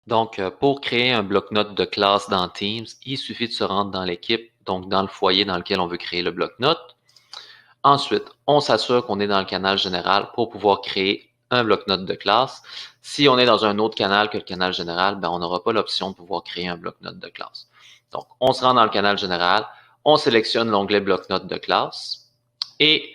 Donc, pour créer un bloc-notes de classe dans Teams, il suffit de se rendre dans l'équipe, donc dans le foyer dans lequel on veut créer le bloc-notes. Ensuite, on s'assure qu'on est dans le canal général pour pouvoir créer un bloc-notes de classe. Si on est dans un autre canal que le canal général, ben, on n'aura pas l'option de pouvoir créer un bloc-notes de classe. Donc, on se rend dans le canal général, on sélectionne l'onglet bloc-notes de classe et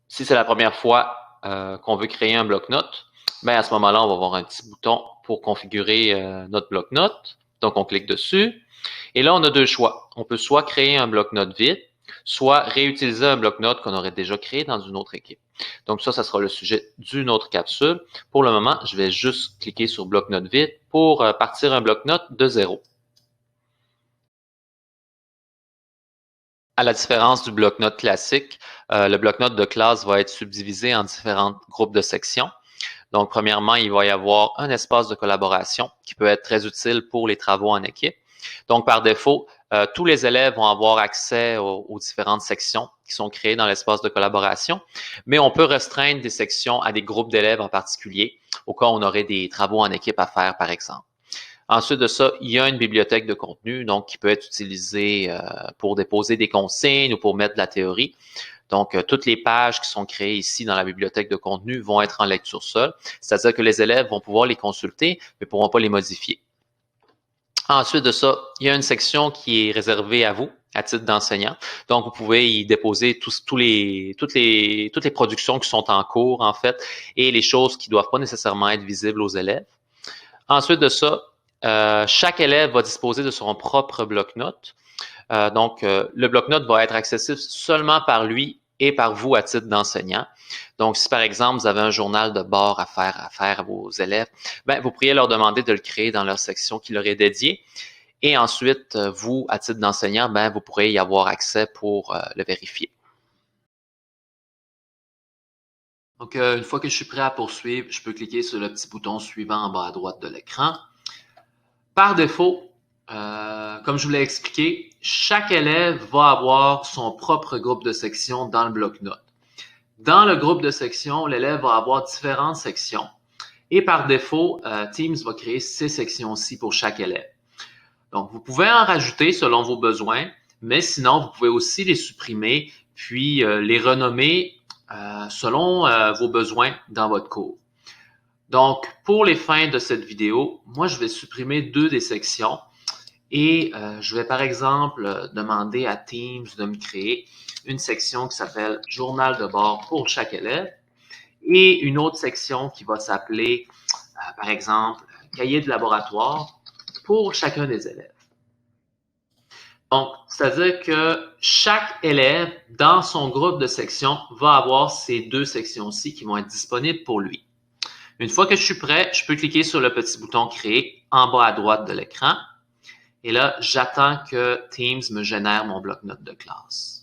si c'est la première fois qu'on veut créer un bloc-notes, ben à ce moment-là, on va avoir un petit bouton pour configurer notre bloc-notes. Donc, on clique dessus. Et là, on a deux choix. On peut soit créer un bloc-notes vide, soit réutiliser un bloc-notes qu'on aurait déjà créé dans une autre équipe. Donc ça sera le sujet d'une autre capsule. Pour le moment, je vais juste cliquer sur bloc-notes vide pour partir un bloc-notes de zéro. À la différence du bloc-notes classique, le bloc-notes de classe va être subdivisé en différents groupes de sections. Donc, premièrement, il va y avoir un espace de collaboration qui peut être très utile pour les travaux en équipe. Donc, par défaut, tous les élèves vont avoir accès aux différentes sections qui sont créées dans l'espace de collaboration, mais on peut restreindre des sections à des groupes d'élèves en particulier, au cas où on aurait des travaux en équipe à faire, par exemple. Ensuite de ça, il y a une bibliothèque de contenu, donc qui peut être utilisée pour déposer des consignes ou pour mettre de la théorie. Donc, toutes les pages qui sont créées ici dans la bibliothèque de contenu vont être en lecture seule, c'est-à-dire que les élèves vont pouvoir les consulter, mais ne pourront pas les modifier. Ensuite de ça, il y a une section qui est réservée à vous, à titre d'enseignant. Donc, vous pouvez y déposer toutes les productions qui sont en cours, en fait, et les choses qui ne doivent pas nécessairement être visibles aux élèves. Ensuite de ça, chaque élève va disposer de son propre bloc-notes. Donc, le bloc-notes va être accessible seulement par lui et par vous à titre d'enseignant. Donc, si par exemple, vous avez un journal de bord à faire à vos élèves, ben, vous pourriez leur demander de le créer dans leur section qui leur est dédiée. Et ensuite, vous, à titre d'enseignant, ben, vous pourrez y avoir accès pour le vérifier. Donc, une fois que je suis prêt à poursuivre, je peux cliquer sur le petit bouton suivant en bas à droite de l'écran. Par défaut, comme je vous l'ai expliqué, chaque élève va avoir son propre groupe de section dans le bloc-notes. Dans le groupe de section, l'élève va avoir différentes sections et par défaut, Teams va créer ces sections-ci pour chaque élève. Donc, vous pouvez en rajouter selon vos besoins, mais sinon, vous pouvez aussi les supprimer puis les renommer selon vos besoins dans votre cours. Donc, pour les fins de cette vidéo, moi, je vais supprimer deux des sections et je vais par exemple demander à Teams de me créer une section qui s'appelle Journal de bord pour chaque élève et une autre section qui va s'appeler, par exemple, Cahier de laboratoire pour chacun des élèves. Donc, c'est-à-dire que chaque élève dans son groupe de sections va avoir ces deux sections-ci qui vont être disponibles pour lui. Une fois que je suis prêt, je peux cliquer sur le petit bouton Créer en bas à droite de l'écran. Et là, j'attends que Teams me génère mon bloc-notes de classe.